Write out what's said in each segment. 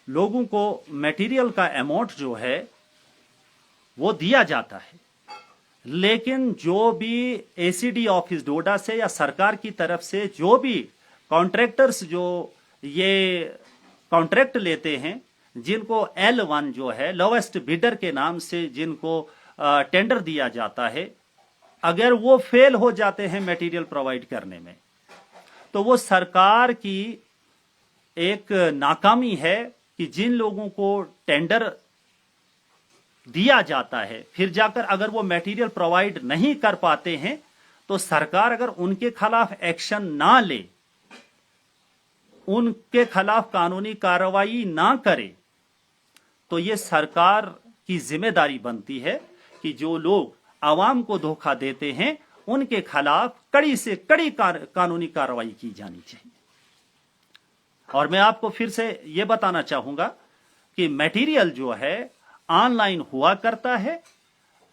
लोगों को मटेरियल का अमाउंट जो है वो दिया जाता है, लेकिन जो भी एसीडी ऑफिस डोडा से या सरकार की तरफ से जो भी कॉन्ट्रैक्टर्स जो ये कॉन्ट्रैक्ट लेते हैं, जिनको L1 जो है लोवेस्ट बिडर के नाम से जिनको टेंडर दिया जाता है, अगर वो फेल हो जाते हैं मटेरियल प्रोवाइड करने में, तो वो सरकार की एक नाकामी है कि जिन लोगों को टेंडर दिया जाता है फिर जाकर अगर वो मटेरियल प्रोवाइड नहीं कर पाते हैं, तो सरकार अगर उनके खिलाफ एक्शन ना ले, उनके खिलाफ कानूनी कार्रवाई ना करे, तो ये सरकार की जिम्मेदारी बनती है कि जो लोग आवाम को धोखा देते हैं उनके खिलाफ कड़ी से कड़ी कानूनी कार्रवाई की जानी चाहिए। और मैं आपको फिर से यह बताना चाहूंगा कि मटेरियल जो है ऑनलाइन हुआ करता है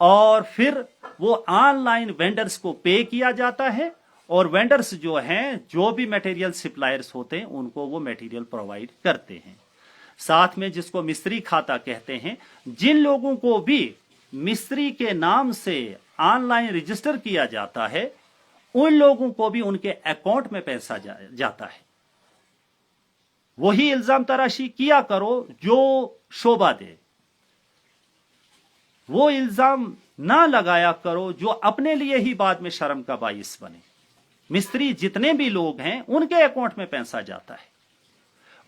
और फिर वो ऑनलाइन वेंडर्स को पे किया जाता है, और वेंडर्स जो हैं, जो भी मटेरियल सप्लायर्स होते हैं, उनको वो मटेरियल प्रोवाइड करते हैं। साथ में जिसको मिस्त्री खाता कहते हैं, जिन लोगों को भी मिस्त्री के नाम से ऑनलाइन रजिस्टर किया जाता है, उन लोगों को भी उनके अकाउंट में पैसा जाता है। वही इल्जाम तराशी किया करो जो शोभा दे, वो इल्जाम ना लगाया करो जो अपने लिए ही बाद में शर्म का बाइस बने। मिस्त्री जितने भी लोग हैं उनके अकाउंट में पैसा जाता है,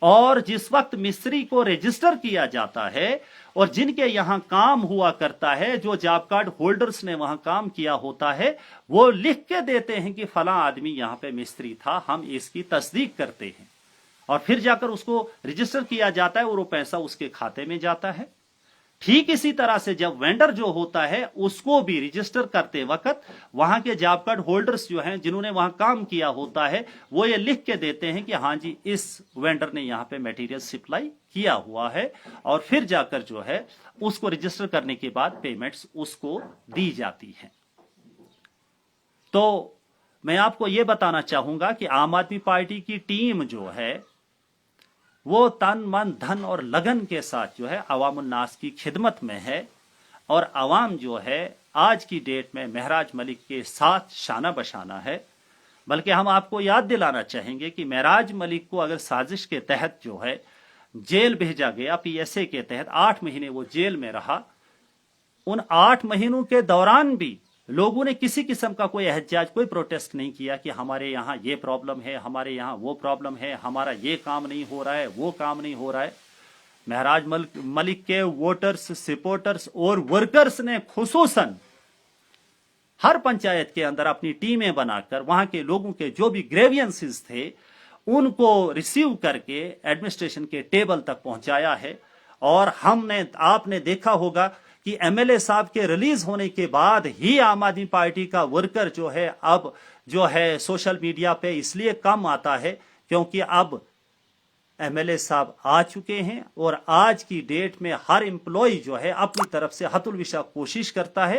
और जिस वक्त मिस्त्री को रजिस्टर किया जाता है और जिनके यहां काम हुआ करता है, जो जॉब कार्ड होल्डर्स ने वहां काम किया होता है, वो लिख के देते हैं कि फलां आदमी यहां पे मिस्त्री था, हम इसकी तस्दीक करते हैं, और फिर जाकर उसको रजिस्टर किया जाता है और वो पैसा उसके खाते में जाता है। ठीक इसी तरह से जब वेंडर जो होता है उसको भी रजिस्टर करते वक्त वहां के जॉब कार्ड होल्डर्स जो हैं, जिन्होंने वहां काम किया होता है, वो ये लिख के देते हैं कि हां जी इस वेंडर ने यहां पे मटेरियल सप्लाई किया हुआ है, और फिर जाकर जो है उसको रजिस्टर करने के बाद पेमेंट्स उसको दी जाती हैं। तो मैं आपको यह बताना चाहूंगा कि आम आदमी पार्टी की टीम जो है वो तन मन धन और लगन के साथ जो है अवामुन नास की खिदमत में है, और अवाम जो है आज की डेट में महराज मलिक के साथ शाना बशाना है। बल्कि हम आपको याद दिलाना चाहेंगे कि महराज मलिक को अगर साजिश के तहत जो है जेल भेजा गया, PSA के तहत 8 महीने वो जेल में रहा, उन 8 महीनों के दौरान भी लोगों ने किसी किस्म का कोई एहतजाज, कोई प्रोटेस्ट नहीं किया कि हमारे यहां ये प्रॉब्लम है, हमारे यहां वो प्रॉब्लम है, हमारा ये काम नहीं हो रहा है, वो काम नहीं हो रहा है। महराज मलिक के वोटर्स, सपोर्टर्स और वर्कर्स ने खुसूसन हर पंचायत के अंदर अपनी टीमें बनाकर वहां के लोगों के जो भी ग्रेवियंसेस थे उनको रिसीव करके एडमिनिस्ट्रेशन के टेबल तक पहुंचाया है। और आपने देखा होगा कि MLA साहब के रिलीज होने के बाद ही आम आदमी पार्टी का वर्कर जो है अब जो है सोशल मीडिया पे इसलिए कम आता है क्योंकि अब MLA साहब आ चुके हैं, और आज की डेट में हर एम्प्लॉय जो है अपनी तरफ से हतुल विशा कोशिश करता है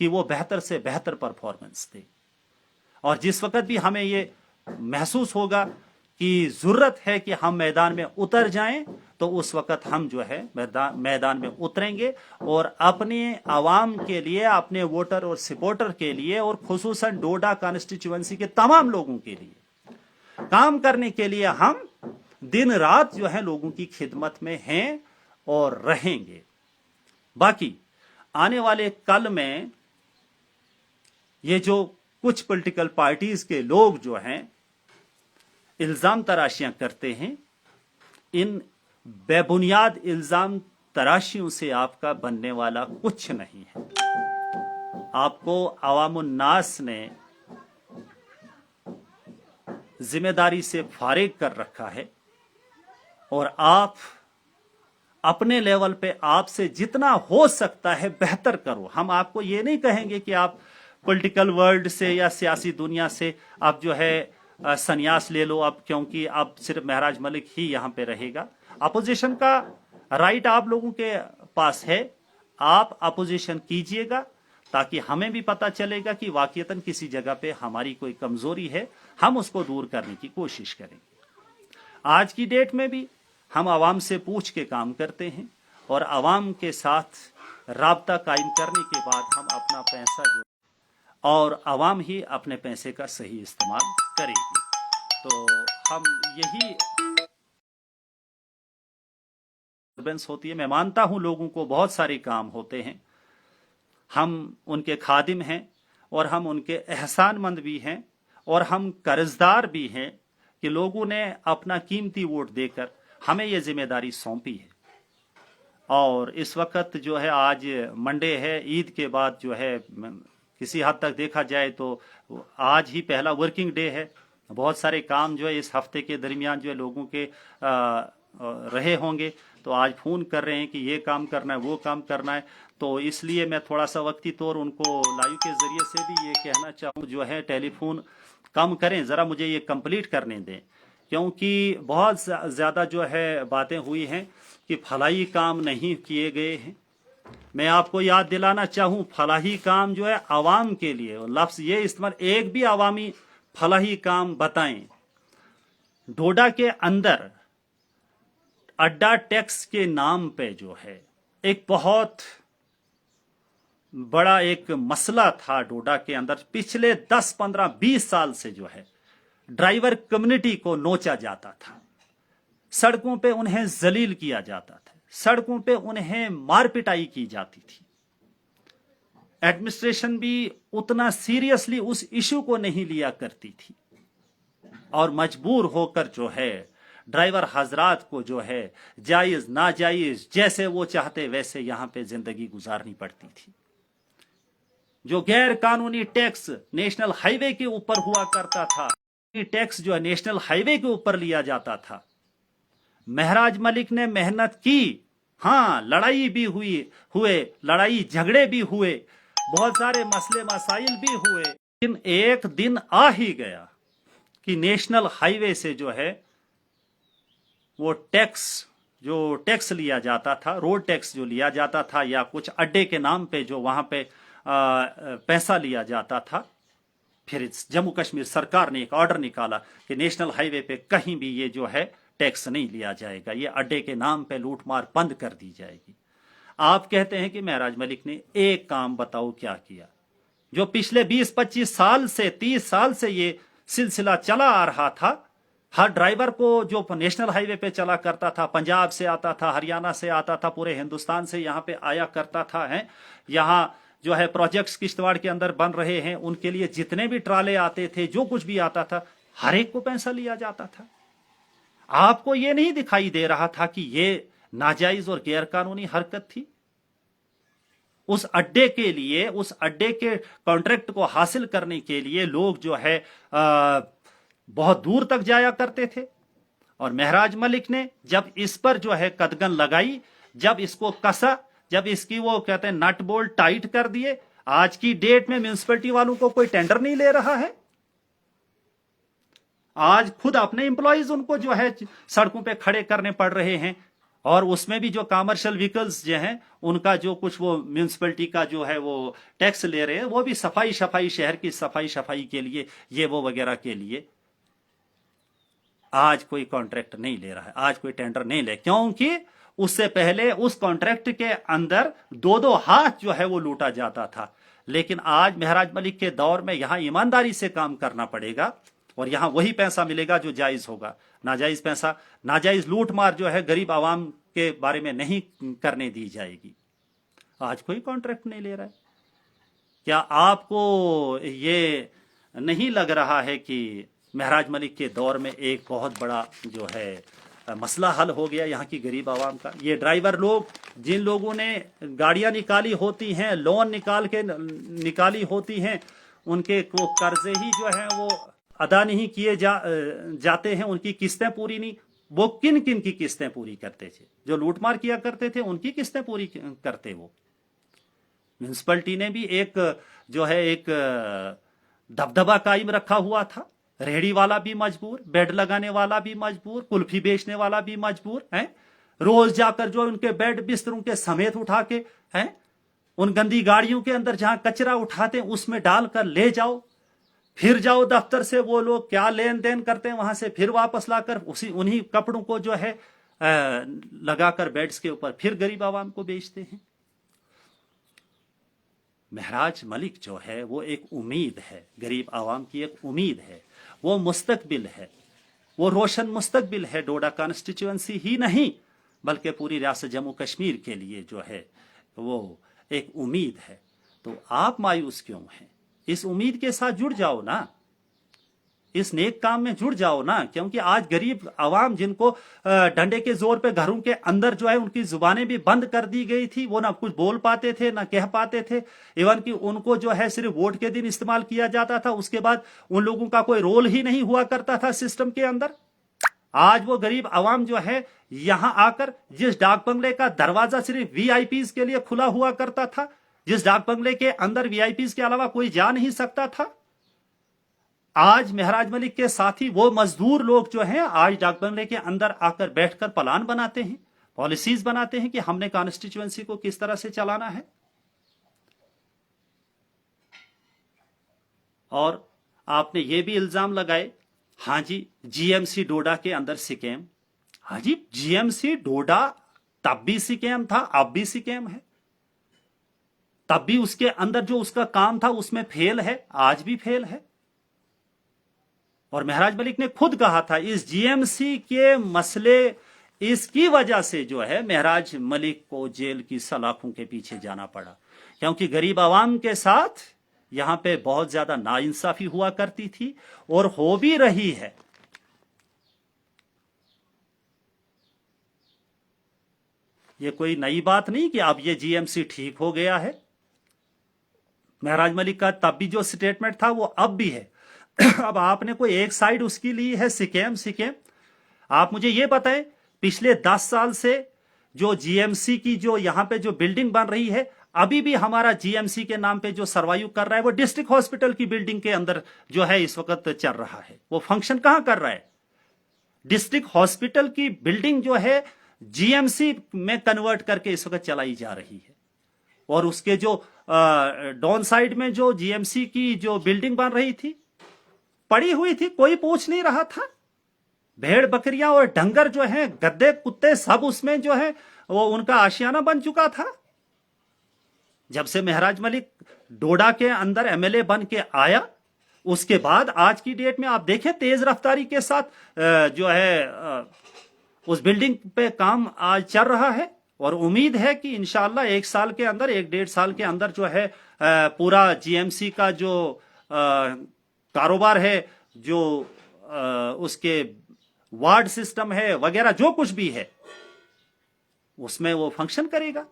कि वो बेहतर से बेहतर परफॉर्मेंस दे। और जिस वक्त भी हमें ये महसूस होगा कि जरूरत है कि हम मैदान में उतर जाएं, तो उस वक्त हम जो है मैदान में उतरेंगे और अपने आवाम के लिए, अपने वोटर और सपोर्टर के लिए, और खुसूसन डोडा कॉन्स्टिट्यूएंसी के तमाम लोगों के लिए काम करने के लिए हम दिन रात जो है लोगों की खिदमत में हैं और रहेंगे। बाकी आने वाले कल में ये जो कुछ पॉलिटिकल पार्टीज के लोग जो हैं इल्जाम तराशियां करते हैं, इन बेबुनियाद इल्जाम तराशियों से आपका बनने वाला कुछ नहीं है। आपको अवामुन नास ने जिम्मेदारी से फारिग कर रखा है, और आप अपने लेवल पे आपसे जितना हो सकता है बेहतर करो। हम आपको ये नहीं कहेंगे कि आप पॉलिटिकल वर्ल्ड से या सियासी दुनिया से आप जो है संन्यास ले लो अब, क्योंकि अब सिर्फ महराज मलिक ही यहां पे रहेगा। अपोजिशन का राइट आप लोगों के पास है, आप अपोजिशन कीजिएगा ताकि हमें भी पता चलेगा कि वाकईतन किसी जगह पे हमारी कोई कमजोरी है, हम उसको दूर करने की कोशिश करेंगे। आज की डेट में भी हम आवाम से पूछ के काम करते हैं और आवाम के साथ राब्ता कायम करने के बाद हम अपना पैसा जो और आवाम ही अपने पैसे का सही इस्तेमाल करेगी। तो हम यही होती है। मैं मानता हूं लोगों को बहुत सारे काम होते हैं, हम उनके खादिम हैं और हम उनके एहसानमंद भी हैं और हम कर्जदार भी हैं कि लोगों ने अपना कीमती वोट देकर हमें ये जिम्मेदारी सौंपी है। और इस वक्त जो है आज मंडे है, ईद के बाद जो है किसी हद तक देखा जाए तो आज ही पहला वर्किंग डे है। बहुत सारे काम जो है इस हफ्ते के दरमियान जो है लोगों के रहे होंगे, तो आज फोन कर रहे हैं कि ये काम करना है, वो काम करना है। तो इसलिए मैं थोड़ा सा वक्ती तौर उनको लाइव के जरिए से भी ये कहना चाहूँ जो है टेलीफोन कम करें, ज़रा मुझे ये कंप्लीट करने दें, क्योंकि बहुत ज़्यादा जो है बातें हुई हैं कि फलाही काम नहीं किए गए हैं। मैं आपको याद दिलाना चाहूँ, फलाही काम जो है आवाम के लिए, लफ्ज़ ये इस्तेमाल, एक भी आवामी फलाही काम बताएं। डोडा के अंदर अड्डा टैक्स के नाम पे जो है एक बहुत बड़ा एक मसला था डोडा के अंदर। पिछले 10, 15, 20 साल से जो है ड्राइवर कम्युनिटी को नोचा जाता था, सड़कों पे उन्हें जलील किया जाता था, सड़कों पे उन्हें मार पिटाई की जाती थी। एडमिनिस्ट्रेशन भी उतना सीरियसली उस इशू को नहीं लिया करती थी और मजबूर होकर जो है ड्राइवर हजरात को जो है जायज नाजायज जैसे वो चाहते वैसे यहां पे जिंदगी गुजारनी पड़ती थी। जो गैर कानूनी टैक्स नेशनल हाईवे के ऊपर हुआ करता था, टैक्स जो है नेशनल हाईवे के ऊपर लिया जाता था। महराज मलिक ने मेहनत की, हाँ लड़ाई भी हुए लड़ाई झगड़े भी हुए, बहुत सारे मसले मसाइल भी हुए, लेकिन एक दिन आ ही गया कि नेशनल हाईवे से जो है वो टैक्स लिया जाता था, रोड टैक्स जो लिया जाता था या कुछ अड्डे के नाम पे जो वहां पे पैसा लिया जाता था। फिर जम्मू कश्मीर सरकार ने एक ऑर्डर निकाला कि नेशनल हाईवे पे कहीं भी ये जो है टैक्स नहीं लिया जाएगा, ये अड्डे के नाम पे लूटमार बंद कर दी जाएगी। आप कहते हैं कि महराज मलिक ने एक काम बताओ क्या किया, जो पिछले 20-25 साल से 30 साल से ये सिलसिला चला आ रहा था। हर ड्राइवर को जो नेशनल हाईवे पे चला करता था, पंजाब से आता था, हरियाणा से आता था, पूरे हिंदुस्तान से यहाँ पे आया करता था, है यहाँ जो है प्रोजेक्ट्स किश्तवाड़ के अंदर बन रहे हैं, उनके लिए जितने भी ट्राले आते थे, जो कुछ भी आता था, हर एक को पैसा लिया जाता था। आपको ये नहीं दिखाई दे रहा था कि ये नाजायज और गैर कानूनी हरकत थी। उस अड्डे के लिए, उस अड्डे के कॉन्ट्रैक्ट को हासिल करने के लिए लोग जो है बहुत दूर तक जाया करते थे। और महराज मलिक ने जब इस पर जो है कदगन लगाई, जब इसको कसा, जब इसकी वो कहते हैं नट बोल्ट टाइट कर दिए, आज की डेट में म्युनिसिपैलिटी वालों को कोई टेंडर नहीं ले रहा है। आज खुद अपने एम्प्लॉइज उनको जो है सड़कों पे खड़े करने पड़ रहे हैं, और उसमें भी जो कमर्शियल व्हीकल्स जो हैं उनका जो कुछ वो म्युनिसिपैलिटी का जो है वो टैक्स ले रहे हैं, वो भी सफाई शहर की सफाई के लिए, ये वो वगैरह के लिए। आज कोई कॉन्ट्रैक्ट नहीं ले रहा है, आज कोई टेंडर नहीं ले, क्योंकि उससे पहले उस कॉन्ट्रैक्ट के अंदर 2-2 हाथ जो है वो लूटा जाता था। लेकिन आज महराज मलिक के दौर में यहां ईमानदारी से काम करना पड़ेगा और यहां वही पैसा मिलेगा जो जायज होगा। नाजायज पैसा, नाजायज लूट मार जो है गरीब आवाम के बारे में नहीं करने दी जाएगी। आज कोई कॉन्ट्रैक्ट नहीं ले रहा है। क्या आपको ये नहीं लग रहा है कि महराज मलिक के दौर में एक बहुत बड़ा जो है मसला हल हो गया यहाँ की गरीब आवाम का? ये ड्राइवर लोग, जिन लोगों ने गाड़ियां निकाली होती हैं, लोन निकाली होती हैं, उनके वो कर्जे ही जो है वो अदा नहीं किए जाते हैं, उनकी किस्तें पूरी नहीं। वो किन किन की किस्तें पूरी करते थे? जो लूटमार किया करते थे उनकी किस्तें पूरी करते वो। म्युनिसिपैलिटी ने भी एक जो है एक दबदबा कायम रखा हुआ था। रेहड़ी वाला भी मजबूर, बेड लगाने वाला भी मजबूर, कुल्फी बेचने वाला भी मजबूर है। रोज जाकर जो उनके बेड बिस्तरों के समेत उठा के हैं उन गंदी गाड़ियों के अंदर जहां कचरा उठाते हैं उसमें डालकर ले जाओ, फिर जाओ दफ्तर से वो लोग क्या लेन देन करते हैं वहां से फिर वापस लाकर उन्हीं कपड़ों को जो है लगाकर बेड्स के ऊपर फिर गरीब आवाम को बेचते हैं। महराज मलिक जो है वो एक उम्मीद है, गरीब आवाम की एक उम्मीद है, वो मुस्तकबिल है, वो रोशन मुस्तकबिल है डोडा कॉन्स्टिट्यूएंसी ही नहीं बल्कि पूरी रियासत जम्मू कश्मीर के लिए जो है वो एक उम्मीद है। तो आप मायूस क्यों हैं? इस उम्मीद के साथ जुड़ जाओ ना, इस नेक काम में जुड़ जाओ ना, क्योंकि आज गरीब आवाम जिनको डंडे के जोर पे घरों के अंदर जो है उनकी जुबानें भी बंद कर दी गई थी, वो ना कुछ बोल पाते थे ना कह पाते थे, इवन कि उनको जो है सिर्फ वोट के दिन इस्तेमाल किया जाता था, उसके बाद उन लोगों का कोई रोल ही नहीं हुआ करता था सिस्टम के अंदर। आज वो गरीब आवाम जो है यहां आकर, जिस डाक बंगले का दरवाजा सिर्फ वीआईपीज के लिए खुला हुआ करता था, जिस डाक बंगले के अंदर वीआईपीज के अलावा कोई जा नहीं सकता था, आज महराज मलिक के साथी वो मजदूर लोग जो हैं आज डाक बंगले के अंदर आकर बैठकर प्लान बनाते हैं, पॉलिसीज बनाते हैं कि हमने कॉन्स्टिट्यूएंसी को किस तरह से चलाना है। और आपने ये भी इल्जाम लगाए, हाँ जी जीएमसी डोडा के अंदर स्कैम। हाँ जी जीएमसी डोडा तब भी स्कैम था, अब भी स्कैम है, तब भी उसके अंदर जो उसका काम था उसमें फेल है, आज भी फेल है। और महराज मलिक ने खुद कहा था इस जीएमसी के मसले, इसकी वजह से जो है महराज मलिक को जेल की सलाखों के पीछे जाना पड़ा, क्योंकि गरीब आवाम के साथ यहां पे बहुत ज्यादा नाइंसाफी हुआ करती थी और हो भी रही है। ये कोई नई बात नहीं कि अब ये जीएमसी ठीक हो गया है। महराज मलिक का तब भी जो स्टेटमेंट था वो अब भी है। अब आपने कोई एक साइड उसकी ली है स्कैम। आप मुझे ये बताएं, पिछले 10 साल से जो जीएमसी की जो यहां पे जो बिल्डिंग बन रही है, अभी भी हमारा जीएमसी के नाम पे जो सर्वाइव कर रहा है वो डिस्ट्रिक्ट हॉस्पिटल की बिल्डिंग के अंदर जो है इस वक्त चल रहा है। वो फंक्शन कहां कर रहा है? डिस्ट्रिक्ट हॉस्पिटल की बिल्डिंग जो है जीएमसी में कन्वर्ट करके इस वक्त चलाई जा रही है। और उसके जो डाउन साइड में जो जीएमसी की जो बिल्डिंग बन रही थी, पड़ी हुई थी, कोई पूछ नहीं रहा था। भेड़ बकरियां और डंगर जो हैं, गद्दे कुत्ते सब उसमें जो है वो उनका आशियाना बन चुका था। जब से महराज मलिक डोडा के अंदर एमएलए बन के आया, उसके बाद आज की डेट में आप देखें तेज रफ्तारी के साथ जो है उस बिल्डिंग पे काम आज चल रहा है। और उम्मीद है कि इंशाअल्लाह 1 साल के अंदर, 1-1.5 साल के अंदर जो है पूरा जीएमसी का जो कारोबार है, जो उसके वार्ड सिस्टम है वगैरह जो कुछ भी है, उसमें वो फंक्शन करेगा।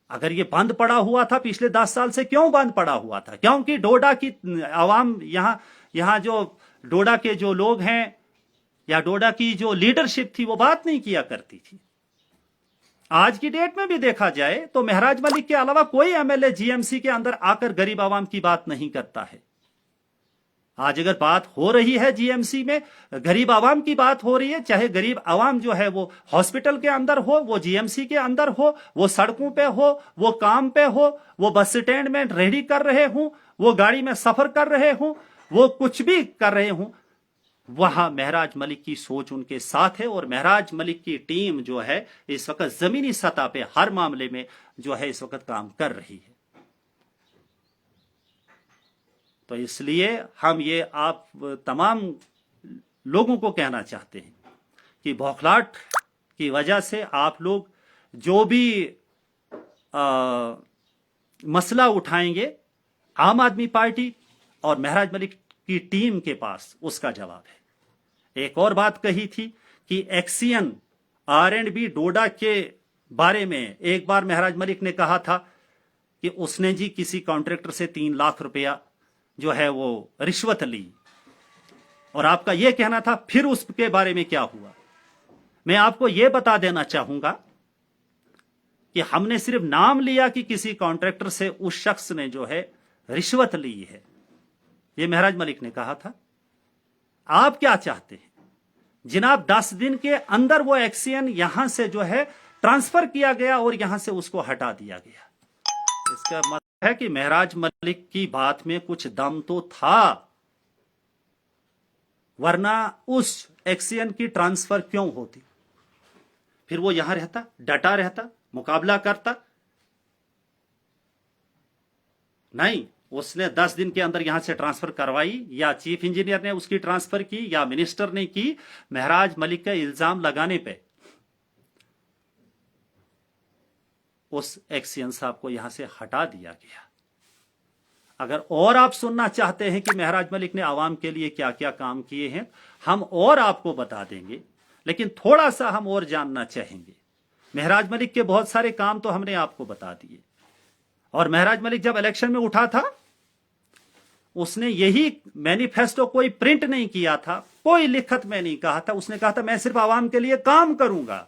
अगर ये बंद पड़ा हुआ था पिछले 10 साल से, क्यों बंद पड़ा हुआ था? क्योंकि डोडा की आवाम, यहां जो डोडा के जो लोग हैं या डोडा की जो लीडरशिप थी वो बात नहीं किया करती थी। आज की डेट में भी देखा जाए तो महराज मलिक के अलावा कोई एमएलए जीएमसी के अंदर आकर गरीब आवाम की बात नहीं करता है। आज अगर बात हो रही है जीएमसी में, गरीब आवाम की बात हो रही है, चाहे गरीब आवाम जो है वो हॉस्पिटल के अंदर हो, वो जीएमसी के अंदर हो, वो सड़कों पे हो, वो काम पे हो, वो बस स्टैंड में रेडी कर रहे हों, वो गाड़ी में सफर कर रहे हों, वो कुछ भी कर रहे हों, वहां महराज मलिक की सोच उनके साथ है। और महराज मलिक की टीम जो है इस वक्त जमीनी सतह पे हर मामले में जो है इस वक्त काम कर रही है। तो इसलिए हम ये आप तमाम लोगों को कहना चाहते हैं कि बौखलाहट की वजह से आप लोग जो भी मसला उठाएंगे, आम आदमी पार्टी और महराज मलिक की टीम के पास उसका जवाब है। एक और बात कही थी कि एक्सियन R&B डोडा के बारे में एक बार महराज मलिक ने कहा था कि उसने जी किसी कॉन्ट्रैक्टर से 3 लाख रुपया जो है वो रिश्वत ली, और आपका यह कहना था फिर उसके बारे में क्या हुआ। मैं आपको यह बता देना चाहूंगा कि हमने सिर्फ नाम लिया कि किसी कॉन्ट्रैक्टर से उस शख्स ने जो है रिश्वत ली है, यह महराज मलिक ने कहा था। आप क्या चाहते हैं जनाब? 10 दिन के अंदर वो एक्सियन यहां से जो है ट्रांसफर किया गया और यहां से उसको हटा दिया गया। इसका मतलब है कि महराज मलिक की बात में कुछ दम तो था, वरना उस एक्सियन की ट्रांसफर क्यों होती? फिर वो यहां रहता, डटा रहता, मुकाबला करता? नहीं, उसने 10 दिन के अंदर यहां से ट्रांसफर करवाई, या चीफ इंजीनियर ने उसकी ट्रांसफर की, या मिनिस्टर ने की। महराज मलिक का इल्जाम लगाने पे उस एक्सियन साहब को यहां से हटा दिया गया। अगर और आप सुनना चाहते हैं कि महराज मलिक ने आवाम के लिए क्या क्या काम किए हैं, हम और आपको बता देंगे, लेकिन थोड़ा सा हम और जानना चाहेंगे। महराज मलिक के बहुत सारे काम तो हमने आपको बता दिए। और महराज मलिक जब इलेक्शन में उठा था, उसने यही मैनिफेस्टो कोई प्रिंट नहीं किया था, कोई लिखत में नहीं कहा था। उसने कहा था मैं सिर्फ आवाम के लिए काम करूंगा,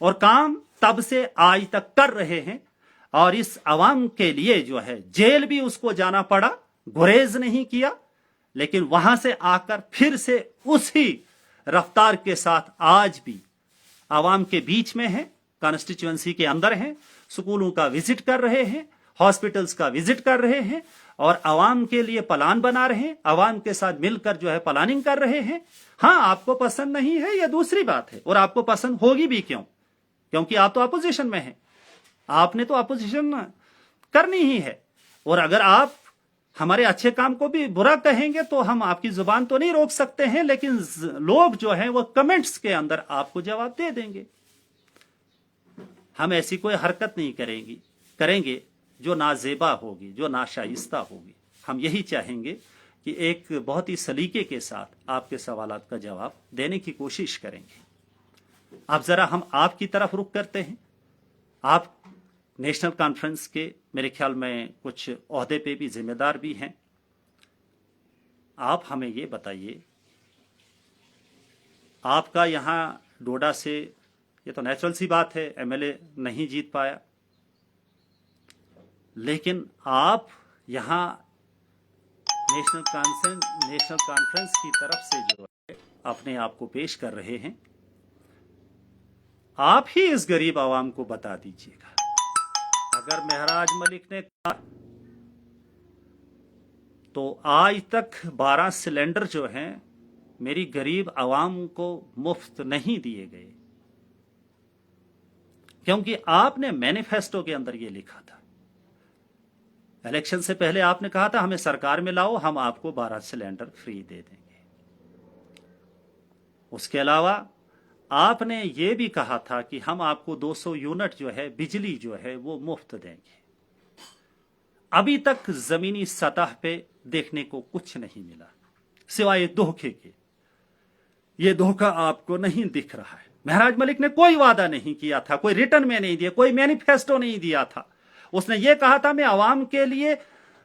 और काम तब से आज तक कर रहे हैं। और इस अवाम के लिए जो है जेल भी उसको जाना पड़ा, गुरेज नहीं किया, लेकिन वहां से आकर फिर से उसी रफ्तार के साथ आज भी अवाम के बीच में है, कॉन्स्टिट्यूएंसी के अंदर है, स्कूलों का विजिट कर रहे हैं, हॉस्पिटल्स का विजिट कर रहे हैं, और अवाम के लिए प्लान बना रहे हैं, अवाम के साथ मिलकर जो है प्लानिंग कर रहे हैं। हां, आपको पसंद नहीं है, यह दूसरी बात है, और आपको पसंद होगी भी क्यों? क्योंकि आप तो अपोजिशन में हैं, आपने तो अपोजिशन करनी ही है। और अगर आप हमारे अच्छे काम को भी बुरा कहेंगे तो हम आपकी जुबान तो नहीं रोक सकते हैं, लेकिन लोग जो हैं वो कमेंट्स के अंदर आपको जवाब दे देंगे। हम ऐसी कोई हरकत नहीं करेंगे जो नाजेबा होगी, जो नाशाइस्ता होगी। हम यही चाहेंगे कि एक बहुत ही सलीके के साथ आपके सवालात का जवाब देने की कोशिश करेंगे। अब जरा हम आपकी तरफ रुख करते हैं। आप नेशनल कॉन्फ्रेंस के मेरे ख्याल में कुछ ओहदे पे भी जिम्मेदार भी हैं। आप हमें ये बताइए, आपका यहाँ डोडा से, ये तो नेचुरल सी बात है, एमएलए नहीं जीत पाया, लेकिन आप यहाँ नेशनल कॉन्फ्रेंस की तरफ से जो है अपने आप को पेश कर रहे हैं। आप ही इस गरीब आवाम को बता दीजिएगा, अगर महराज मलिक ने कहा तो आज तक 12 सिलेंडर जो हैं मेरी गरीब आवाम को मुफ्त नहीं दिए गए, क्योंकि आपने मैनिफेस्टो के अंदर यह लिखा था। इलेक्शन से पहले आपने कहा था हमें सरकार में लाओ, हम आपको 12 सिलेंडर फ्री दे देंगे। उसके अलावा आपने ये भी कहा था कि हम आपको 200 यूनिट जो है बिजली जो है वो मुफ्त देंगे। अभी तक जमीनी सतह पे देखने को कुछ नहीं मिला सिवाय धोखे के। ये धोखा आपको नहीं दिख रहा है। महराज मलिक ने कोई वादा नहीं किया था, कोई रिटर्न में नहीं दिया, कोई मैनिफेस्टो नहीं दिया था। उसने ये कहा था मैं आवाम के लिए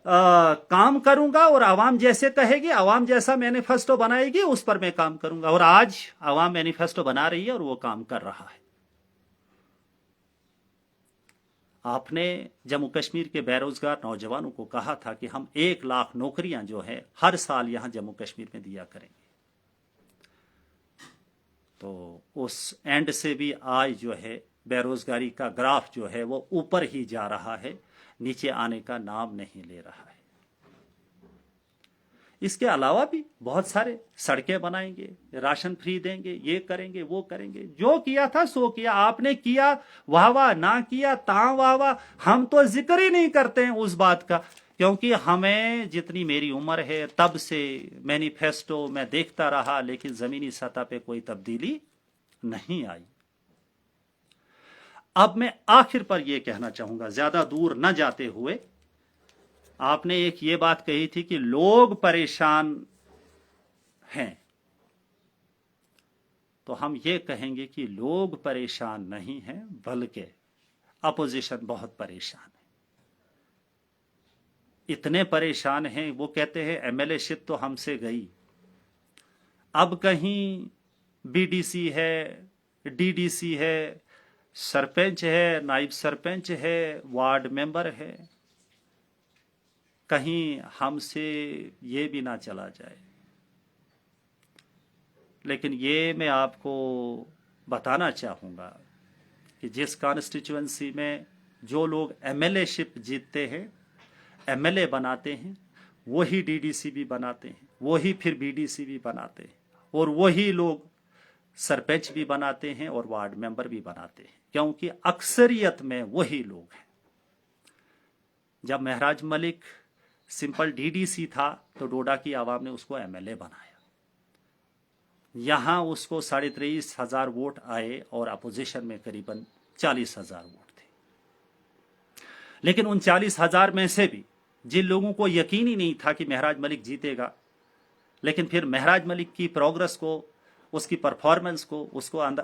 काम करूंगा, और आवाम जैसे कहेगी, आवाम जैसा मैनिफेस्टो बनाएगी उस पर मैं काम करूंगा। और आज आवाम मैनिफेस्टो बना रही है और वो काम कर रहा है। आपने जम्मू कश्मीर के बेरोजगार नौजवानों को कहा था कि हम 1 लाख नौकरियां जो है हर साल यहां जम्मू कश्मीर में दिया करेंगे। तो उस एंड से भी आज जो है बेरोजगारी का ग्राफ जो है वो ऊपर ही जा रहा है, नीचे आने का नाम नहीं ले रहा है। इसके अलावा भी बहुत सारे सड़कें बनाएंगे, राशन फ्री देंगे, ये करेंगे, वो करेंगे। जो किया था सो किया, आपने किया, वाह वाह, ना किया ता वाह वाह। हम तो जिक्र ही नहीं करते हैं उस बात का, क्योंकि हमें जितनी मेरी उम्र है तब से मैनिफेस्टो मैं देखता रहा, लेकिन जमीनी सतह पे कोई तब्दीली नहीं आई। अब मैं आखिर पर यह कहना चाहूंगा, ज्यादा दूर न जाते हुए, आपने एक ये बात कही थी कि लोग परेशान हैं, तो हम ये कहेंगे कि लोग परेशान नहीं हैं, बल्कि अपोजिशन बहुत परेशान है। इतने परेशान हैं, वो कहते हैं एमएलए शिप तो हमसे गई, अब कहीं बीडीसी है, डीडीसी है, सरपंच है, नायब सरपंच है, वार्ड मेंबर है, कहीं हमसे ये भी ना चला जाए। लेकिन ये मैं आपको बताना चाहूँगा कि जिस कॉन्स्टिट्यूएंसी में जो लोग एमएलए शिप जीतते हैं, एमएलए बनाते हैं, वही डीडीसी भी बनाते हैं, वही फिर बीडीसी भी बनाते हैं। और वही लोग सरपंच भी बनाते हैं और वार्ड मेंबर भी बनाते हैं, क्योंकि अक्सरियत में वही लोग हैं। जब महराज मलिक सिंपल डीडीसी था तो डोडा की आवाम ने उसको एमएलए बनाया। यहां उसको 23,500 वोट आए और अपोजिशन में करीबन 40,000 वोट थे। लेकिन उन 40,000 में से भी जिन लोगों को यकीन ही नहीं था कि महराज मलिक जीतेगा, लेकिन फिर महराज मलिक की प्रोग्रेस को, उसकी परफॉर्मेंस को,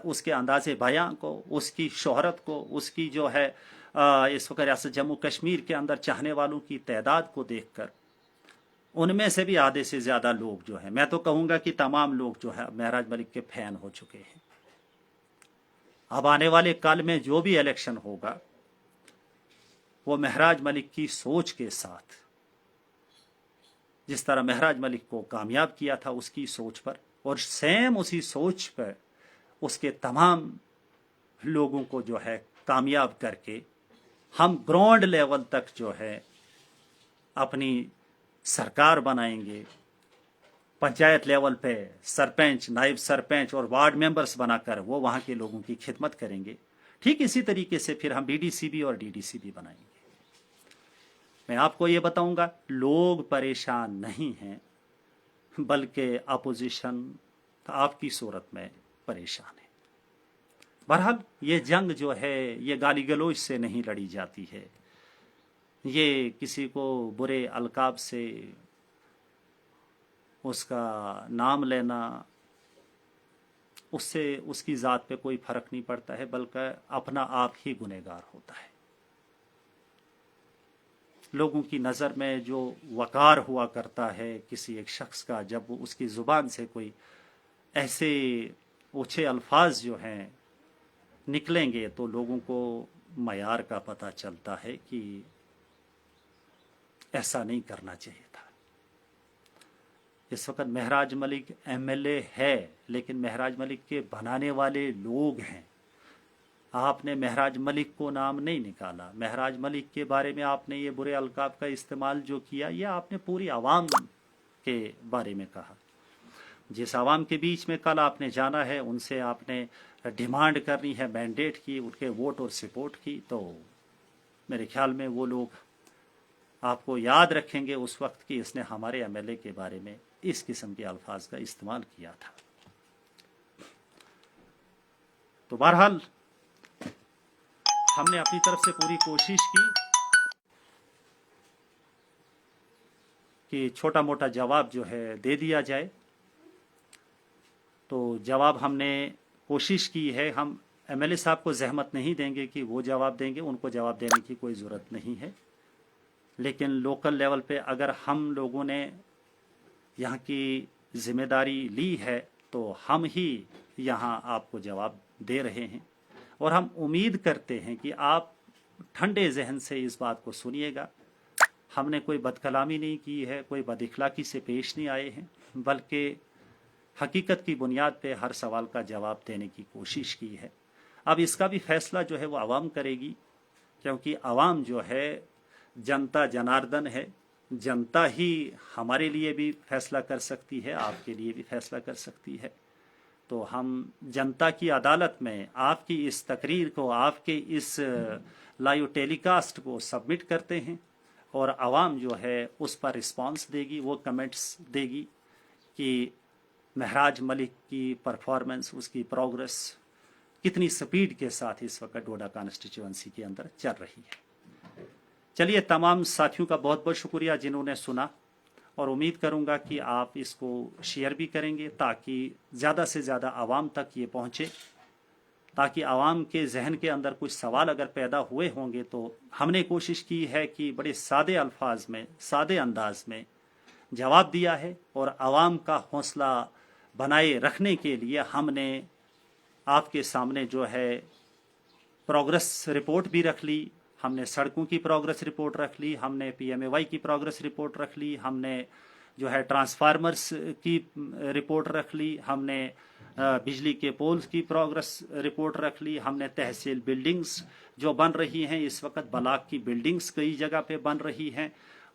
उसके अंदाजे बयां को, उसकी शोहरत को, उसकी जो है इस वक्त रियासत जम्मू कश्मीर के अंदर चाहने वालों की तादाद को देखकर उनमें से भी आधे से ज्यादा लोग जो है, मैं तो कहूंगा कि तमाम लोग जो है महराज मलिक के फैन हो चुके हैं। अब आने वाले कल में जो भी इलेक्शन होगा वो महराज मलिक की सोच के साथ, जिस तरह महराज मलिक को कामयाब किया था उसकी सोच पर, और सेम उसी सोच पर उसके तमाम लोगों को जो है कामयाब करके हम ग्राउंड लेवल तक जो है अपनी सरकार बनाएंगे। पंचायत लेवल पे सरपंच, नायब सरपंच और वार्ड मेंबर्स बनाकर वो वहां के लोगों की खिदमत करेंगे। ठीक इसी तरीके से फिर हम बीडीसीबी और डीडीसीबी बनाएंगे। मैं आपको ये बताऊंगा, लोग परेशान नहीं हैं, बल्कि अपोजिशन आपकी सूरत में परेशान है। बहरहाल ये जंग जो है ये गाली गलौज से नहीं लड़ी जाती है, ये किसी को बुरे अलकाब से उसका नाम लेना, उससे उसकी ज़ात पे कोई फर्क नहीं पड़ता है, बल्कि अपना आप ही गुनहगार होता है। लोगों की नज़र में जो वकार हुआ करता है किसी एक शख्स का, जब उसकी ज़ुबान से कोई ऐसे ऊंचे अल्फाज जो हैं निकलेंगे तो लोगों को मयार का पता चलता है कि ऐसा नहीं करना चाहिए था। इस वक्त महराज मलिक एमएलए है, लेकिन महराज मलिक के बनाने वाले लोग हैं। आपने महराज मलिक को नाम नहीं निकाला, महराज मलिक के बारे में आपने ये बुरे अलकाब का इस्तेमाल जो किया, ये आपने पूरी आवाम के बारे में कहा। जिस आवाम के बीच में कल आपने जाना है, उनसे आपने डिमांड करनी है मैंडेट की, उनके वोट और सपोर्ट की, तो मेरे ख्याल में वो लोग आपको याद रखेंगे उस वक्त कि इसने हमारे एमएलए के बारे में इस किस्म के अल्फाज का इस्तेमाल किया था। तो बहरहाल हमने अपनी तरफ से पूरी कोशिश की कि छोटा मोटा जवाब जो है दे दिया जाए। तो जवाब हमने कोशिश की है, हम एमएलए साहब को जहमत नहीं देंगे कि वो जवाब देंगे, उनको जवाब देने की कोई ज़रूरत नहीं है। लेकिन लोकल लेवल पे अगर हम लोगों ने यहाँ की जिम्मेदारी ली है तो हम ही यहाँ आपको जवाब दे रहे हैं, और हम उम्मीद करते हैं कि आप ठंडे जहन से इस बात को सुनिएगा। हमने कोई बदकलामी नहीं की है, कोई बदइखलाकी से पेश नहीं आए हैं, बल्कि हकीकत की बुनियाद पे हर सवाल का जवाब देने की कोशिश की है। अब इसका भी फैसला जो है वो आवाम करेगी, क्योंकि आवाम जो है जनता जनार्दन है। जनता ही हमारे लिए भी फैसला कर सकती है, आपके लिए भी फैसला कर सकती है। तो हम जनता की अदालत में आपकी इस तकरीर को, आपके इस लाइव टेलीकास्ट को सबमिट करते हैं, और आवाम जो है उस पर रिस्पांस देगी, वो कमेंट्स देगी कि महराज मलिक की परफॉर्मेंस, उसकी प्रोग्रेस कितनी स्पीड के साथ इस वक्त डोडा कॉन्स्टिट्यूएंसी के अंदर चल रही है। चलिए, तमाम साथियों का बहुत बहुत शुक्रिया जिन्होंने सुना, और उम्मीद करूंगा कि आप इसको शेयर भी करेंगे ताकि ज़्यादा से ज़्यादा आवाम तक ये पहुँचे, ताकि आवाम के जहन के अंदर कुछ सवाल अगर पैदा हुए होंगे तो हमने कोशिश की है कि बड़े सादे अल्फाज में, सादे अंदाज में जवाब दिया है। और आवाम का हौसला बनाए रखने के लिए हमने आपके सामने जो है प्रोग्रेस रिपोर्ट भी रख ली, हमने सड़कों की प्रोग्रेस रिपोर्ट रख ली, हमने पीएमएवाई की प्रोग्रेस रिपोर्ट रख ली, हमने जो है ट्रांसफार्मर्स की रिपोर्ट रख ली, हमने बिजली के पोल्स की प्रोग्रेस रिपोर्ट रख ली, हमने तहसील बिल्डिंग्स जो बन रही हैं इस वक्त, ब्लॉक की बिल्डिंग्स कई जगह पे बन रही हैं,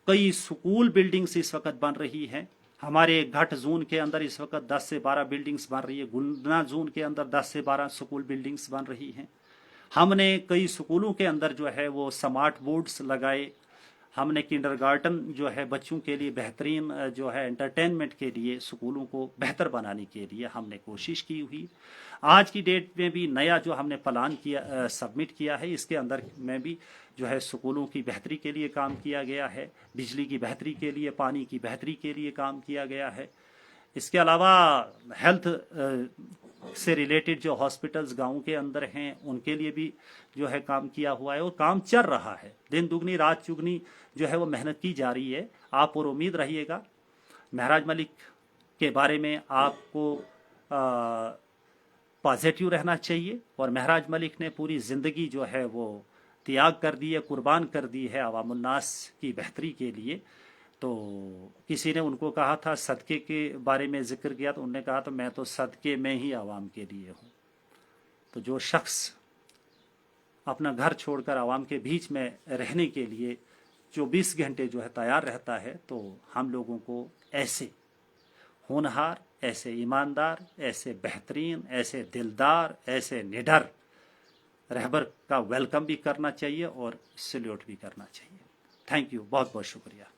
कई स्कूल बिल्डिंग्स इस वक्त बन रही हैं, हमारे घाट जोन के अंदर इस वक्त 10 से 12 बिल्डिंग्स बन रही है, गुलना जोन के अंदर 10 से 12 स्कूल बिल्डिंग्स बन रही हैं। हमने कई स्कूलों के अंदर जो है वो स्मार्ट बोर्ड्स लगाए। हमने किंडरगार्टन जो है बच्चों के लिए बेहतरीन जो है एंटरटेनमेंट के लिए स्कूलों को बेहतर बनाने के लिए हमने कोशिश की हुई। आज की डेट में भी नया जो हमने प्लान किया सबमिट किया है, इसके अंदर में भी जो है स्कूलों की बेहतरी के लिए काम किया गया है, बिजली की बेहतरी के लिए, पानी की बेहतरी के लिए काम किया गया है। इसके अलावा हेल्थ से रिलेटेड जो हॉस्पिटल्स गाँव के अंदर हैं उनके लिए भी जो है काम किया हुआ है और काम चल रहा है। दिन दुगनी रात चुगनी जो है वो मेहनत की जा रही है। आप और उम्मीद रहिएगा। महराज मलिक के बारे में आपको पॉजिटिव रहना चाहिए और महराज मलिक ने पूरी ज़िंदगी जो है वो त्याग कर दी है, कुर्बान कर दी है अवामुन्नास की बेहतरी के लिए। तो किसी ने उनको कहा था सदक़े के बारे में जिक्र किया तो उन्होंने कहा तो मैं तो सदक़े में ही आवाम के लिए हूँ। तो जो शख्स अपना घर छोड़कर आवाम के बीच में रहने के लिए 24 घंटे जो है तैयार रहता है, तो हम लोगों को ऐसे होनहार, ऐसे ईमानदार, ऐसे बेहतरीन, ऐसे दिलदार, ऐसे निडर रहबर का वेलकम भी करना चाहिए और सैल्यूट भी करना चाहिए। थैंक यू, बहुत बहुत शुक्रिया।